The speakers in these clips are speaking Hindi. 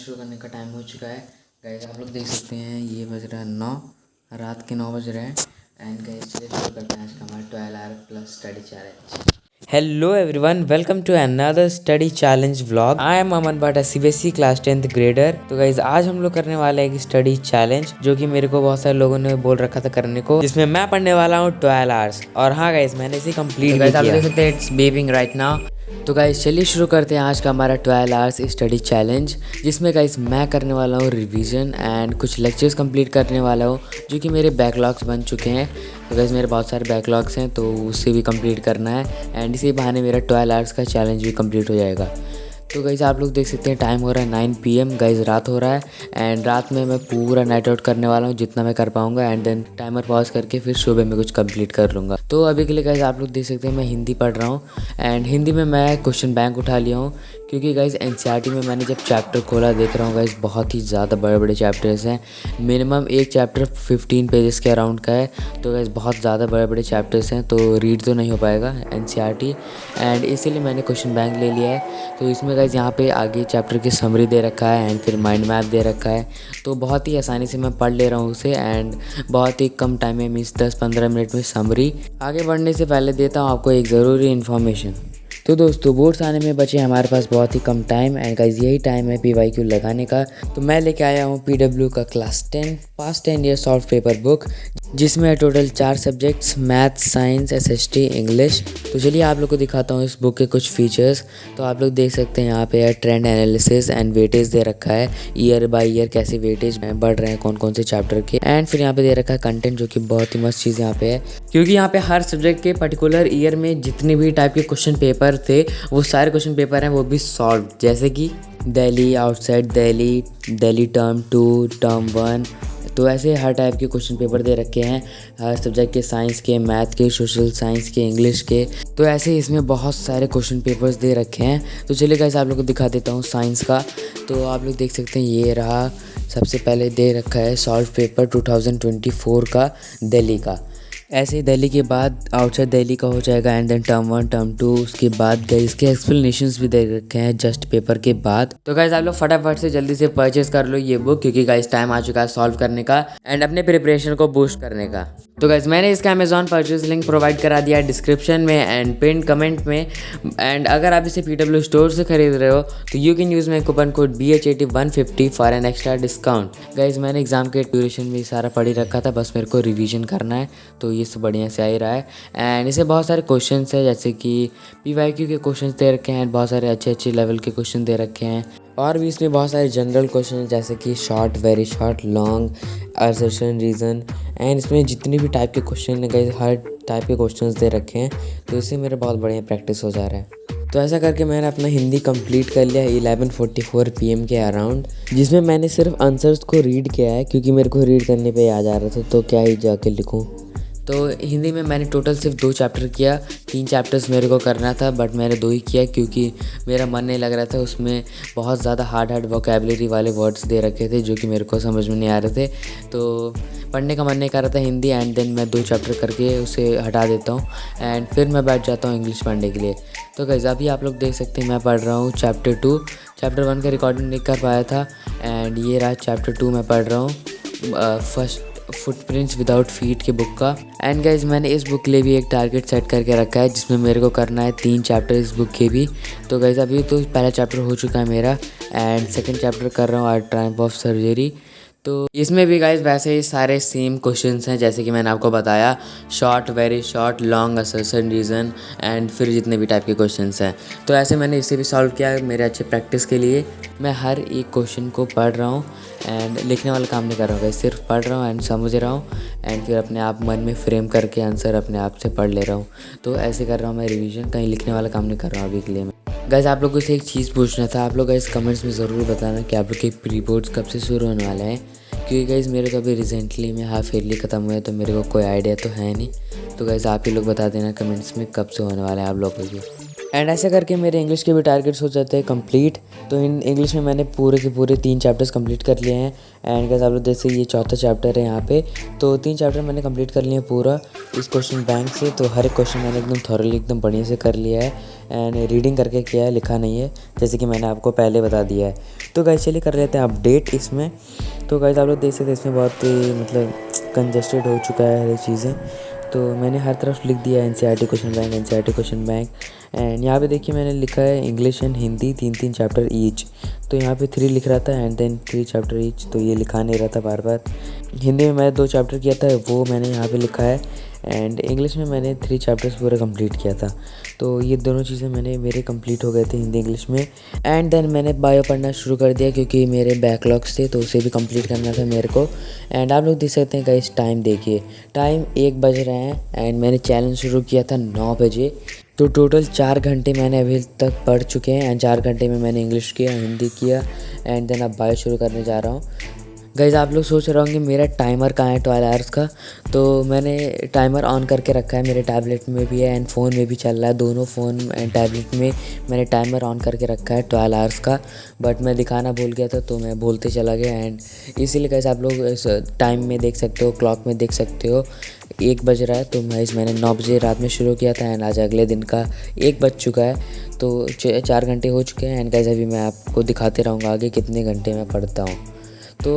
शुरू करने का टाइम हो चुका है। गाइस आप लोग देख सकते हैं ये बज रहा है 9, रात के 9 बज रहे हैं। एंड गाइस चलिए शुरू करते हैं आज का हमारा 12 hour plus study challenge. Hello everyone, welcome to another study challenge vlog. I am Aman Bhatta, CBSE class 10th grader. तो गाइज आज हम लोग करने वाले हैं एक स्टडी चैलेंज जो कि मेरे को बहुत सारे लोगों ने बोल रखा था करने को, जिसमें मैं पढ़ने वाला हूँ 12 आवर्स। और हाँ गाइज मैंने इसे कंप्लीट भी किया। आप देख सकते हैं इट्स बीपिंग राइट नाउ। तो गाइस चलिए शुरू करते हैं आज का हमारा 12 आवर्स स्टडी चैलेंज, जिसमें गाइस मैं करने वाला हूँ रिवीजन एंड कुछ लेक्चर्स कंप्लीट करने वाला हूँ जो कि मेरे बैकलॉग्स बन चुके हैं। तो गाइस मेरे बहुत सारे बैकलॉग्स हैं तो उससे भी कंप्लीट करना है एंड इसी बहाने मेरा 12 आवर्स का चैलेंज भी कंप्लीट हो जाएगा। तो गाइस आप लोग देख सकते हैं टाइम हो रहा है 9 PM। गाइस रात हो रहा है एंड रात में मैं पूरा नाइट आउट करने वाला हूँ जितना मैं कर पाऊँगा एंड देन टाइमर पॉज करके फिर सुबह में कुछ कंप्लीट कर लूँगा। तो अभी के लिए गाइस आप लोग देख सकते हैं मैं हिंदी पढ़ रहा हूँ एंड हिंदी में मैं क्वेश्चन बैंक उठा लिया हूँ, क्योंकि गाइस NCERT में मैंने जब चैप्टर खोला देख रहा हूँ गाइस बहुत ही ज़्यादा बड़े बड़े चैप्टर्स हैं। मिनिमम एक चैप्टर 15 पेजेस के अराउंड का है। तो गाइस बहुत ज़्यादा बड़े बड़े चैप्टर्स हैं तो रीड तो नहीं हो पाएगा NCERT एंड इसीलिए मैंने क्वेश्चन बैंक ले लिया है। तो इसमें गाइस यहाँ पे आगे चैप्टर की समरी दे रखा है एंड फिर माइंड मैप दे रखा है। तो बहुत ही आसानी से मैं पढ़ ले रहा हूँ उसे एंड बहुत ही कम टाइम में मीन्स 10-15 मिनट में समरी। आगे बढ़ने से पहले देता हूँ आपको एक ज़रूरी इन्फॉर्मेशन। तो दोस्तों बोर्ड्स आने में बचे हमारे पास बहुत ही कम टाइम एंड गाइस यही टाइम है PYQ लगाने का। तो मैं लेके आया हूँ PW का class 10 past 10 year solved paper book, जिसमें total 4 subjects math, science, SST, English. तो चलिए आप लोग को दिखाता हूँ इस बुक के कुछ फीचर्स। तो आप लोग देख सकते हैं यहाँ पे ट्रेंड एनालिसिस एंड वेटेज दे रखा है, ईयर बाय ईयर कैसे वेटेज बढ़ रहे हैं कौन कौन से चैप्टर के। एंड फिर यहाँ पे दे रखा है कंटेंट, जो कि बहुत ही मस्त चीज़ यहाँ पे है, क्योंकि यहाँ पे हर सब्जेक्ट के पर्टिकुलर ईयर में जितने भी टाइप के क्वेश्चन पेपर थे वो सारे क्वेश्चन पेपर हैं वो भी सॉल्व, जैसे कि Delhi, outside Delhi, Delhi term 2, term 1। तो ऐसे हर टाइप के क्वेश्चन पेपर दे रखे हैं हर सब्जेक्ट के, साइंस के, मैथ के, सोशल साइंस के, इंग्लिश के। तो ऐसे इसमें बहुत सारे क्वेश्चन पेपर्स दे रखे हैं। तो चलिए गाइस आप लोग को दिखा देता हूँ साइंस का। तो आप लोग देख सकते हैं ये रहा, सबसे पहले दे रखा है सॉल्व पेपर 2024 का दिल्ली का। ऐसे ही दिल्ली के बाद आउटसाइड दिल्ली का हो जाएगा एंड देन टर्म 1, टर्म 2। उसके बाद गाइस के एक्सप्लेनेशंस भी दे रखे हैं जस्ट पेपर के बाद। तो गाइस आप लोग फटाफट से जल्दी से परचेज कर लो ये बुक, क्योंकि गाइस टाइम आ चुका है सॉल्व करने का एंड अपने प्रिपरेशन को बूस्ट करने का। तो गाइस मैंने इसका अमेजॉन परचेज लिंक प्रोवाइड करा दिया है डिस्क्रिप्शन में एंड पिन कमेंट में। एंड अगर आप इसे PW स्टोर से खरीद रहे हो तो you can use my coupon code BH80 for an extra discount. Guys मैंने एग्जाम के ड्यूरेशन में सारा पढ़ ही रखा था, बस मेरे को रिवीजन करना है तो ये सब बढ़िया से आ ही रहा है। एंड इसे बहुत सारे क्वेश्चंस है, जैसे कि PYQ के क्वेश्चंस दे रखे हैं, बहुत सारे अच्छे अच्छे लेवल के क्वेश्चन दे रखे हैं। और भी इसमें बहुत सारे जनरल क्वेश्चन हैं, जैसे कि short, very short, long, assertion, reason. And इसमें जितने भी टाइप के क्वेश्चन है गाइस हर टाइप के क्वेश्चंस दे रखे हैं, तो इससे मेरा बहुत बढ़िया प्रैक्टिस हो जा रहा है। तो ऐसा करके मैंने अपना हिंदी कंप्लीट कर लिया 11:44 PM के अराउंड, जिसमें मैंने सिर्फ आंसर्स को रीड किया है, क्योंकि मेरे को रीड करने पे याद आ रहा था तो क्या ही जाके लिखूँ। तो हिंदी में मैंने टोटल सिर्फ 2 चैप्टर किया, 3 चैप्टर्स मेरे को करना था बट मैंने 2 ही किया, क्योंकि मेरा मन नहीं लग रहा था। उसमें बहुत ज़्यादा हार्ड वोकेबलरी वाले वर्ड्स दे रखे थे जो कि मेरे को समझ में नहीं आ रहे थे, तो पढ़ने का मन नहीं कर रहा था हिंदी। एंड देन मैं 2 चैप्टर करके उसे हटा देता हूँ एंड फिर मैं बैठ जाता हूँ इंग्लिश पढ़ने के लिए। तो गाइस अभी आप लोग देख सकते हैं मैं पढ़ रहा हूँ चैप्टर 2। चैप्टर 1 का रिकॉर्डिंग नहीं कर पाया था एंड ये रहा चैप्टर 2 मैं पढ़ रहा हूँ, फर्स्ट फुटप्रिंट्स विदाउट फीट के बुक का। एंड गाइज मैंने इस बुक के लिए भी एक टारगेट सेट करके रखा है, जिसमें मेरे को करना है 3 चैप्टर इस बुक के भी। तो गाइज अभी तो पहला चैप्टर हो चुका है मेरा एंड सेकंड चैप्टर कर रहा हूँ आर्ट ट्रायम्फ ऑफ सर्जरी। तो इसमें भी गाइज वैसे ही सारे सेम क्वेश्चंस हैं, जैसे कि मैंने आपको बताया, short, very short, long, assertion, reason and फिर जितने भी टाइप के क्वेश्चंस हैं। तो ऐसे मैंने इसे भी सॉल्व किया है मेरे अच्छे प्रैक्टिस के लिए। मैं हर एक क्वेश्चन को पढ़ रहा हूँ एंड लिखने वाला काम नहीं कर रहा हूँ, सिर्फ पढ़ रहा हूँ एंड समझ रहा हूँ एंड फिर अपने आप मन में फ्रेम करके आंसर अपने आप से पढ़ ले रहा हूँ। तो ऐसे कर रहा हूँ मैं रिवीजन, कहीं लिखने वाला काम नहीं कर रहा हूँ अभी के लिए मैं। गाइस आप लोगों से एक चीज़ पूछना था, आप लोग गाइस कमेंट्स में ज़रूर बताना कि आप लोग के प्री बोर्ड्स कब से शुरू होने वाले हैं, क्योंकि गाइस मेरे तो अभी रिसेंटली में हाफ ईयरली ख़त्म हुए तो मेरे को कोई आइडिया तो है नहीं। तो गाइस आप ही लोग बता देना कमेंट्स में कब से होने वाला है आप लोगों की। एंड ऐसे करके मेरे इंग्लिश के भी टारगेट्स हो जाते हैं कंप्लीट। तो इन इंग्लिश में मैंने पूरे के पूरे 3 चैप्टर्स कंप्लीट कर लिए हैं। एंड गाइस आप लोग जैसे ये चौथा चैप्टर है यहाँ पे, तो 3 चैप्टर मैंने कंप्लीट कर लिए हैं पूरा इस क्वेश्चन बैंक से। तो हर एक क्वेश्चन मैंने एकदम थॉरली एकदम बढ़िया से कर लिया है एंड रीडिंग करके किया है, लिखा नहीं है, जैसे कि मैंने आपको पहले बता दिया है। तो गाइस चलिए कर लेते हैं अपडेट इसमें। तो गाइस आप लोग देख सकते हैं इसमें बहुत मतलब कंजस्टेड हो चुका है हर एक चीज़ें। तो मैंने हर तरफ लिख दिया है NCERT question bank, NCERT question bank. And यहाँ पे देखिए मैंने लिखा है English and Hindi 3-3 chapter each. तो यहाँ पे 3 लिख रहा था एंड देन 3 चैप्टर ईच, तो ये लिखा नहीं रहा था बार बार। हिंदी में मैंने 2 चैप्टर किया था, वो मैंने यहाँ पे लिखा है। एंड इंग्लिश में मैंने 3 चैप्टर्स पूरा कंप्लीट किया था। तो ये दोनों चीज़ें मेरे कंप्लीट हो गए थे हिंदी इंग्लिश में। एंड देन मैंने बायो पढ़ना शुरू कर दिया क्योंकि मेरे बैकलॉग्स थे, तो उसे भी कंप्लीट करना था मेरे को। एंड आप लोग देख सकते हैं गाइस टाइम देखिए, टाइम 1 बज रहे हैं एंड मैंने चैलेंज शुरू किया था 9 बजे। तो टोटल 4 घंटे मैंने अभी तक पढ़ चुके हैं एंड 4 घंटे में मैंने इंग्लिश किया, हिंदी किया एंड देन अब बायो शुरू करने जा रहा हूँ। गाइस आप लोग सोच रहे होंगे मेरा टाइमर कहाँ है 12 आवर्स का। तो मैंने टाइमर ऑन करके रखा है, मेरे टैबलेट में भी है एंड फ़ोन में भी चल रहा है। दोनों फ़ोन एंड टैबलेट में मैंने टाइमर ऑन करके रखा है 12 आवर्स का, बट मैं दिखाना भूल गया था तो मैं बोलते चला गया। एंड इसीलिए गाइस आप लोग इस टाइम में देख सकते हो, क्लॉक में देख सकते हो 1 बज रहा है। तो मैंने 9 बजे रात में शुरू किया था एंड आज अगले दिन का 1 बज चुका है। तो 4 घंटे हो चुके हैं एंड गाइस अभी मैं आपको दिखाते रहूँगा आगे कितने घंटे मैं पढ़ता हूँ। तो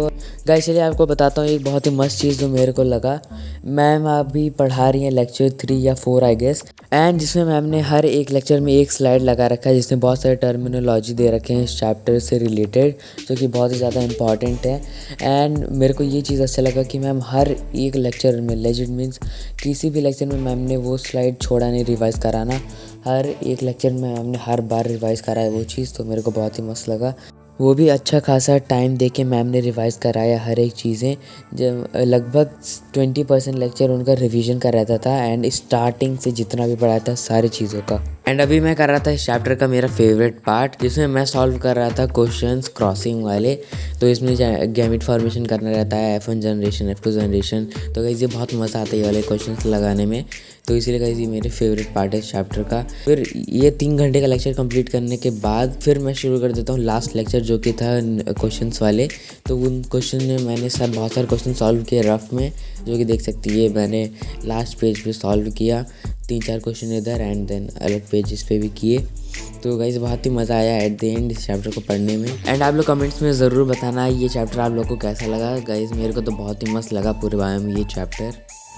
गाइस चलिए आपको बताता हूँ एक बहुत ही मस्त चीज़ जो मेरे को लगा। मैम अभी पढ़ा रही हैं लेक्चर 3 या 4 आई गेस, एंड जिसमें मैम ने हर एक लेक्चर में एक स्लाइड लगा रखा है जिसमें बहुत सारे टर्मिनोलॉजी दे रखे हैं इस चैप्टर से रिलेटेड, जो कि बहुत ही ज़्यादा इंपॉर्टेंट है। एंड मेरे को ये चीज़ अच्छा लगा कि मैम हर एक लेक्चर में, लेजिट मीन्स किसी भी लेक्चर में मैम ने वो स्लाइड छोड़ा नहीं रिवाइज़ कराना। हर एक लेक्चर में मैम ने हर बार रिवाइज़ करा है वो चीज़, तो मेरे को बहुत ही मस्त लगा। वो भी अच्छा खासा टाइम दे के मैम ने रिवाइज़ कराया हर एक चीज़ें। जब लगभग 20% लेक्चर उनका रिवीजन का रहता था एंड स्टार्टिंग से जितना भी पढ़ाया था सारी चीज़ों का। एंड अभी मैं कर रहा था इस चैप्टर का मेरा फेवरेट पार्ट, जिसमें मैं सॉल्व कर रहा था क्वेश्चंस क्रॉसिंग वाले। तो इसमें गैमेट फॉर्मेशन करना रहता है, F1 जनरेशन, F2 जनरेशन। तो गाइस ये बहुत मज़ा आता है ये वाले क्वेश्चंस लगाने में, तो इसीलिए गाइस ये मेरे फेवरेट पार्ट है इस चैप्टर का। फिर ये 3 घंटे का लेक्चर कंप्लीट करने के बाद फिर मैं शुरू कर देता हूँ लास्ट लेक्चर, जो कि था क्वेश्चंस वाले। तो उन क्वेश्चन में मैंने बहुत सारे क्वेश्चन सॉल्व किए रफ में, जो कि देख सकती है मैंने लास्ट पेज पे सॉल्व किया 3-4 क्वेश्चन इधर एंड देन अलग पेजेस पे भी किए। तो गाइस बहुत ही मज़ा आया एट द एंड इस चैप्टर को पढ़ने में। एंड आप लोग कमेंट्स में ज़रूर बताना ये चैप्टर आप लोग को कैसा लगा। गाइस मेरे को तो बहुत ही मस्त लगा पूरे बायो में ये चैप्टर।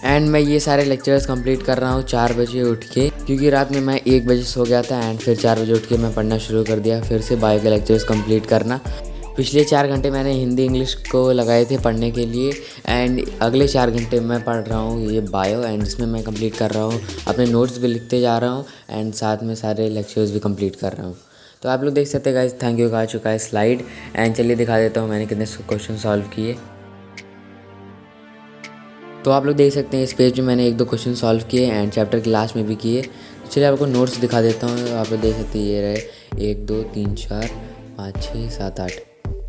एंड मैं ये सारे लेक्चर्स कंप्लीट कर रहा हूँ 4 बजे उठ के, क्योंकि रात में मैं 1 बजे सो गया था एंड फिर 4 बजे उठ के मैं पढ़ना शुरू कर दिया फिर से बायो के लेक्चर्स कंप्लीट करना। पिछले 4 घंटे मैंने हिंदी इंग्लिश को लगाए थे पढ़ने के लिए एंड अगले 4 घंटे मैं पढ़ रहा हूँ ये बायो, एंड इसमें मैं कंप्लीट कर रहा हूँ, अपने नोट्स भी लिखते जा रहा हूँ एंड साथ में सारे लेक्चर्स भी कंप्लीट कर रहा हूँ। तो आप लोग देख सकते हैं गाइस, थैंक यू का आ चुका है स्लाइड। एंड चलिए दिखा देता हूँ मैंने कितने क्वेश्चन सॉल्व किए। तो आप लोग देख सकते हैं इस पेज में मैंने 1-2 क्वेश्चन सॉल्व किए एंड चैप्टर के लास्ट में भी किए। चलिए आपको नोट्स दिखा देता हूँ। आप लोग देख सकते हैं ये रहे 1 2 3 4 5 6 7 8।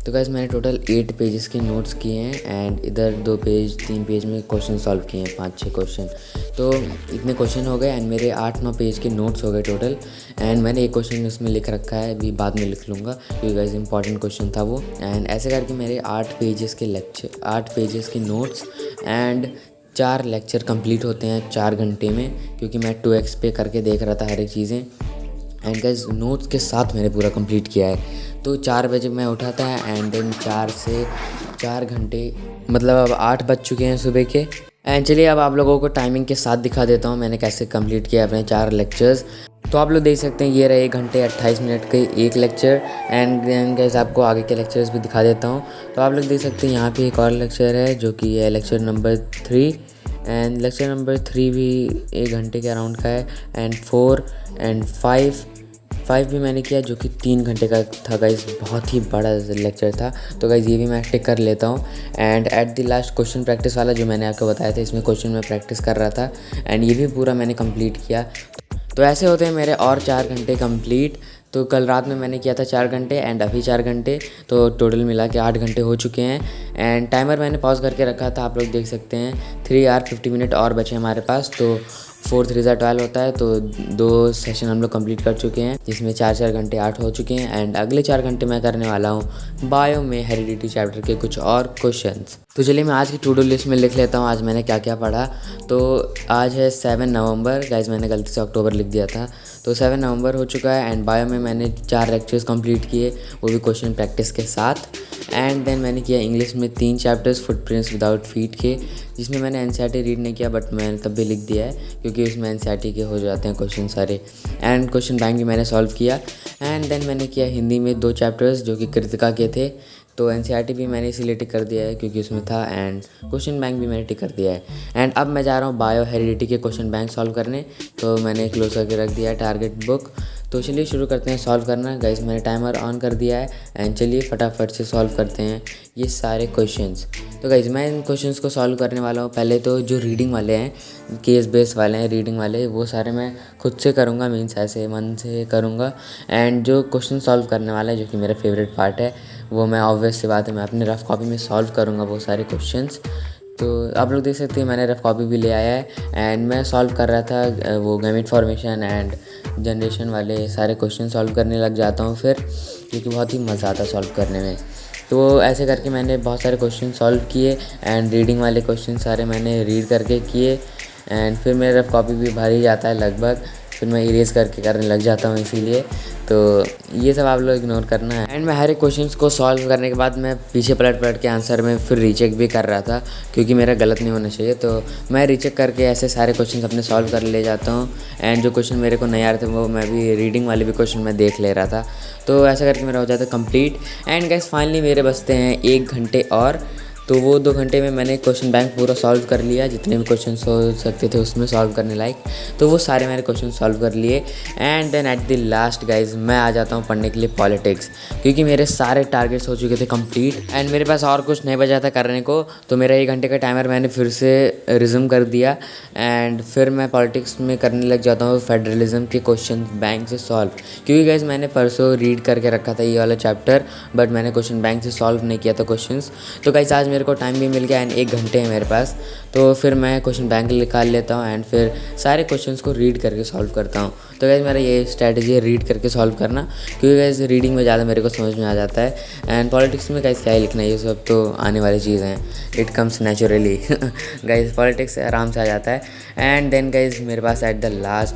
तो गाइस मैंने टोटल 8 पेजेस के नोट्स किए हैं एंड इधर 2 पेज 3 पेज में क्वेश्चन सॉल्व किए हैं 5-6 क्वेश्चन। तो इतने क्वेश्चन हो गए एंड मेरे 8-9 पेज के नोट्स हो गए टोटल। एंड मैंने एक क्वेश्चन उसमें लिख रखा है, अभी बाद में लिख लूँगा क्योंकि गाइस इंपॉर्टेंट क्वेश्चन था वो। एंड ऐसे करके मेरे 8 पेजेस के नोट्स एंड 4 लेक्चर कंप्लीट होते हैं 4 घंटे में, क्योंकि मैं 2x पे करके देख रहा था हर एक चीज़ें। एंड गाइस नोट्स के साथ मैंने पूरा कंप्लीट किया है। तो 4 बजे मैं उठा था एंड देन 4 से 4 घंटे मतलब अब 8 बज चुके हैं सुबह के। एंड चलिए अब आप लोगों को टाइमिंग के साथ दिखा देता हूँ मैंने कैसे कंप्लीट किया अपने 4 लेक्चर्स। तो आप लोग देख सकते हैं ये रहे 1 घंटे 28 मिनट के 1 लेक्चर एंड देन गाइस आपको आगे के लेक्चर्स भी दिखा देता हूँ। तो आप लोग देख सकते हैं यहाँ पे एक और लेक्चर है जो कि है lecture number 3 and lecture number 3 भी 1 घंटे के अराउंड का है एंड 4 एंड 5 भी मैंने किया जो कि 3 घंटे का था गाइस, बहुत ही बड़ा लेक्चर था। तो गाइस ये भी मैं टिक कर लेता हूँ। And eight the last question practice वाला जो मैंने आपको बताया था, इसमें क्वेश्चन मैं प्रैक्टिस कर रहा था एंड ये भी पूरा मैंने कंप्लीट किया। तो ऐसे होते हैं मेरे और 4 घंटे कंप्लीट। तो कल रात में मैंने किया था 4 घंटे एंड अभी 4 घंटे, तो टोटल मिला के 8 घंटे हो चुके हैं। एंड टाइमर मैंने पॉज करके रखा था, आप लोग देख सकते हैं 3 आवर 50 मिनट और बचे हमारे पास। तो 4 3 12 होता है, तो 2 सेशन हम लोग कंप्लीट कर चुके हैं, जिसमें 4 घंटे 8 हो चुके हैं। एंड अगले 4 घंटे मैं करने वाला हूँ बायो में हेरिडिटी चैप्टर के कुछ और क्वेश्चंस। तो चलिए मैं आज की टू डू लिस्ट में लिख लेता हूँ आज मैंने क्या क्या पढ़ा। तो आज है 7 नवंबर, गाइज मैंने गलती से अक्टूबर लिख दिया था, तो 7 नवंबर हो चुका है। एंड बायो में मैंने 4 लेक्चर्स कंप्लीट किए, वो भी क्वेश्चन प्रैक्टिस के साथ। एंड देन मैंने किया इंग्लिश में 3 चैप्टर्स फुटप्रिंट्स विदाउट फीट के, जिसमें मैंने एनसीईआरटी रीड नहीं किया, बट मैंने तब भी लिख दिया है क्योंकि उसमें एनसीईआरटी के हो जाते हैं क्वेश्चन सारे। एंड क्वेश्चन बैंक भी मैंने सॉल्व किया। एंड देन मैंने किया हिंदी में 2 चैप्टर्स जो कि कृतिका के थे, तो एनसीईआरटी भी मैंने इसीलिए टिक कर दिया है क्योंकि उसमें था। एंड क्वेश्चन बैंक भी मैंने टिक कर दिया है। एंड अब मैं जा रहा हूँ बायो हेरिडिटी के क्वेश्चन बैंक सॉल्व करने, तो मैंने क्लोज करके रख दिया है टारगेट बुक। तो चलिए शुरू करते हैं सॉल्व करना। गाइस मैंने टाइमर ऑन कर दिया है एंड चलिए फटाफट से सॉल्व करते हैं ये सारे क्वेश्चंस। तो गाइस मैं इन क्वेश्चंस को सॉल्व करने वाला हूँ। पहले तो जो रीडिंग वाले हैं, केस बेस वाले हैं रीडिंग वाले, वो सारे मैं खुद से करूँगा, मीन्स ऐसे मन से करूँगा। एंड जो क्वेश्चन सॉल्व करने वाला है, जो कि मेरा फेवरेट पार्ट है, वो मैं ऑब्वियस सी बात है मैं अपने रफ कॉपी में सॉल्व करूँगा वो सारे क्वेश्चंस। तो आप लोग देख सकते हैं मैंने रफ कॉपी भी ले आया है। एंड मैं सॉल्व कर रहा था वो गैमेट फॉर्मेशन एंड जनरेशन वाले सारे क्वेश्चन सॉल्व करने लग जाता हूँ फिर, क्योंकि बहुत ही मज़ा आता है सॉल्व करने में। तो ऐसे करके मैंने बहुत सारे क्वेश्चन सॉल्व किए। एंड रीडिंग वाले क्वेश्चन सारे मैंने रीड करके किए। एंड फिर मेरा रफ कॉपी भी भर ही जाता है लगभग, फिर मैं इरेज करके करने लग जाता हूँ इसीलिए। तो ये सब आप लोग इग्नोर करना है। एंड मैं हर एक क्वेश्चंस को सॉल्व करने के बाद मैं पीछे पलट के आंसर में फिर रीचेक भी कर रहा था, क्योंकि मेरा गलत नहीं होना चाहिए। तो मैं रीचेक करके ऐसे सारे क्वेश्चंस अपने सॉल्व कर ले जाता हूँ। एंड जो क्वेश्चन मेरे को नहीं आ रहे थे वो मैं भी रीडिंग वाले भी क्वेश्चन मैं देख ले रहा था। तो ऐसा करके मेरा हो जाता है कंप्लीट। एंड गाइस फाइनली मेरे बचते हैं 1 घंटे और, तो वो 2 घंटे में मैंने क्वेश्चन बैंक पूरा सॉल्व कर लिया, जितने भी क्वेश्चन हो सकते थे उसमें सॉल्व करने लायक, तो वो सारे मैंने क्वेश्चन सॉल्व कर लिए। And then at the last guys मैं आ जाता हूँ पढ़ने के लिए पॉलिटिक्स, क्योंकि मेरे सारे टारगेट्स हो चुके थे कंप्लीट। एंड मेरे पास और कुछ नहीं बचा था करने को, तो मेरा 1 घंटे का टाइमर मैंने फिर से रिज्यूम कर दिया। एंड फिर मैं पॉलिटिक्स में करने लग जाता हूँ फेडरलिज्म के क्वेश्चन बैंक से सॉल्व, क्योंकि गाइज मैंने परसों रीड करके रखा था ये वाला चैप्टर, बट मैंने क्वेश्चन बैंक से सॉल्व नहीं किया था क्वेश्चंस। तो गाइज आज मेरे को टाइम भी मिल गया एंड 1 घंटे है मेरे पास, तो फिर मैं क्वेश्चन बैंक निकाल लेता हूँ एंड फिर सारे क्वेश्चंस को रीड करके सॉल्व करता हूँ। तो गाइज मेरा ये स्ट्रैटेजी है रीड करके सॉल्व करना, क्योंकि गाइज रीडिंग में ज़्यादा मेरे को समझ में आ जाता है। एंड पॉलिटिक्स में गाइज क्या ही लिखना है, ये सब तो आने वाली चीज़ हैं, it comes naturally. Guys politics आराम से आ जाता है। एंड देन गाइज मेरे पास एट द लास्ट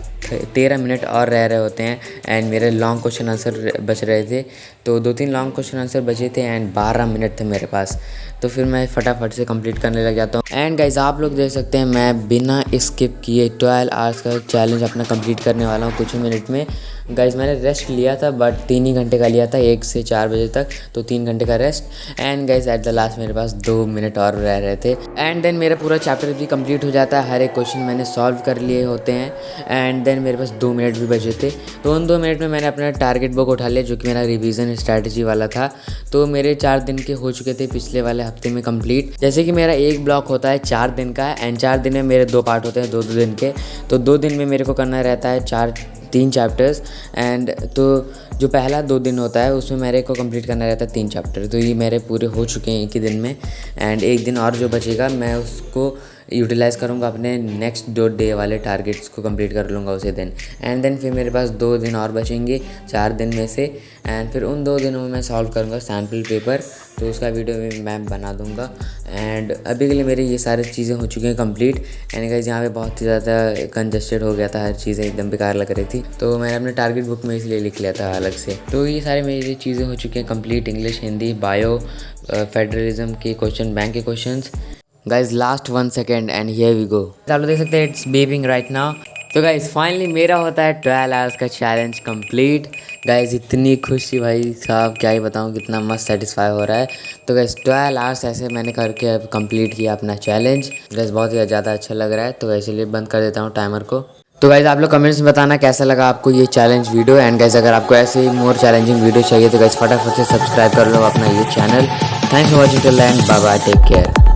13 मिनट और रह रहे होते हैं एंड मेरे लॉन्ग क्वेश्चन आंसर बच रहे थे, तो 2-3 लॉन्ग क्वेश्चन आंसर बचे थे एंड 12 मिनट थे मेरे पास। तो फिर मैं फटाफट से कंप्लीट करने लग जाता हूँ। एंड गाइज आप लोग देख सकते हैं मैं बिना स्किप किए 12 आवर्स का चैलेंज अपना कंप्लीट करने वाला हूँ कुछ ही मिनट में। गाइज मैंने रेस्ट लिया था, बट 3 ही घंटे का लिया था, 1 से 4 बजे तक, तो 3 घंटे का rest. And guys eight the last मेरे पास 2 मिनट और रह रहे थे। एंड देन मेरा पूरा चैप्टर भी कंप्लीट हो जाता है, हर एक क्वेश्चन मैंने सॉल्व कर लिए होते हैं। एंड देन मेरे पास 2 मिनट भी बचे थे, तो उन 2 मिनट में मैंने अपना टारगेट बुक उठा लिया, जो कि मेरा रिवीजन स्ट्रैटेजी वाला था। तो मेरे 4 दिन के हो चुके थे पिछले वाले हफ्ते में कंप्लीट। जैसे कि मेरा एक ब्लॉक होता है 4 दिन का, एंड 4 दिन में मेरे 2 पार्ट होते हैं 2-2 दिन के, तो 2 दिन में मेरे को करना रहता है 3 चैप्टर्स। एंड तो जो पहला 2 दिन होता है उसमें मेरे को कंप्लीट करना रहता है 3 चैप्टर, तो ये मेरे पूरे हो चुके हैं एक ही दिन में। एंड 1 दिन और जो बचेगा मैं उसको यूटिलाइज़ करूँगा अपने नेक्स्ट 2 डे वाले टारगेट्स को कंप्लीट कर लूँगा उसी दिन। एंड देन फिर मेरे पास 2 दिन और बचेंगे 4 दिन में से, एंड फिर उन 2 दिनों में मैं सॉल्व करूँगा सैम्पल पेपर, तो उसका वीडियो भी मैं बना दूँगा। एंड अभी के लिए मेरी ये सारी चीज़ें हो चुकी हैं कंप्लीट। एंड गाइस यहाँ पे बहुत ही ज़्यादा कंजस्टेड हो गया था, हर चीज़ें एकदम बेकार लग रही थी, तो मैंने अपने टारगेट बुक में इसलिए लिख लिया था अलग से। तो ये सारी मेरी चीज़ें हो चुकी हैं complete, English, Hindi, bio, federalism के क्वेश्चन, बैंक के questions. Guys last 1 second and here we go. आप लोग देख सकते हैं इट्स बेबिंग राइट नाउ। तो गाइज फाइनली मेरा होता है 12 आवर्स का चैलेंज कंप्लीट। गाइज इतनी खुशी भाई साहब क्या ही बताऊँ, कितना मस्त सेटिस्फाई हो रहा है। तो गाइज 12 आवर्स ऐसे मैंने करके कंप्लीट किया अपना चैलेंज। गाइज बहुत ही ज़्यादा अच्छा लग रहा है, तो इसलिए बंद कर देता हूँ टाइमर को। तो गाइज आप लोग कमेंट्स में बताना कैसा लगा आपको ये चैलेंज वीडियो। एंड गाइज अगर आपको ऐसे ही मोर चैलेंजिंग वीडियो चाहिए तो गाइज फटाफट से सब्सक्राइब कर लो अपना ये channel. Thanks for watching till end bye bye, take care.